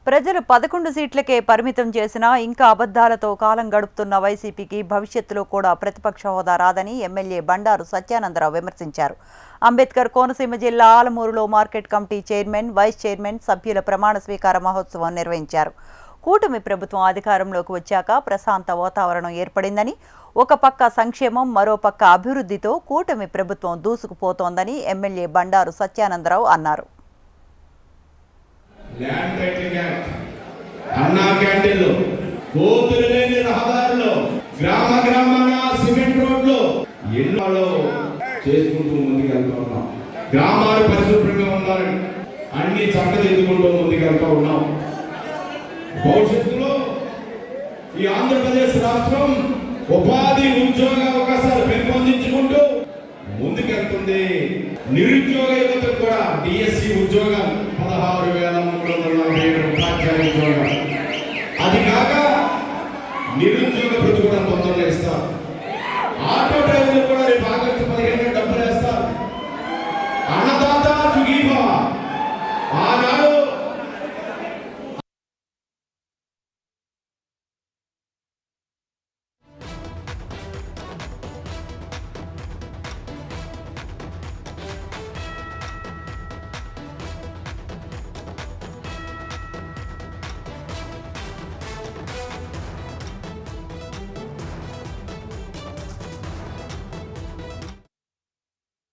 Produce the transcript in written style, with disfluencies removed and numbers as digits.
ప్రజలు 11 సీట్లకే పరిమితం చేసినా ఇంకా అబద్ధాలతో కాలం గడుపుతున్న వైసీపీకి భవిష్యత్తులో కూడా ప్రతిపక్ష హోదా రాదని ఎమ్మెల్యే బండారు సత్యానందరావు విమర్శించారు. అంబేద్కర్ కోనసీమ జిల్లా ఆలమూరులో market committee chairman, vice chairman, సభ్యుల ప్రమాణ స్వీకార మహోత్సవం నిర్వహించారు. కూటమి ప్రభుత్వం అధికారంలోకి వచ్చాక ప్రశాంత వాతావరణం ఏర్పడిందని, ఒక పక్క సంక్షేమం, మరో పక్క అభివృద్ధితో కూటమి ప్రభుత్వం దూసుకుపోతోందని ఎమ్మెల్యే బండారు సత్యానందరావు అన్నారు. ల్యాండ్ టైటిలింగ్ యాక్ట్, అన్నా క్యాంటీన్లు, కోతులు లేని రహదారులు, గ్రామాన సిమెంట్ రోడ్లు ఎన్నో చేసుకుంటూ ముందుకెళ్తా ఉన్నాం. గ్రామాలు పరిశుభ్రంగా ఉండాలని అన్ని చక్కదిద్దుకుంటూ ముందుకెళ్తా ఉన్నాం. భవిష్యత్తులో ఈ ఆంధ్రప్రదేశ్ రాష్ట్రం ఉపాధి, ఉద్యోగ అవకాశాలు పెంపొందించుకుంటూ ముందుకెళ్తుంది. నిరుద్యోగ యువతకు కూడా డిఎస్సి ఉద్యోగాలు 16,340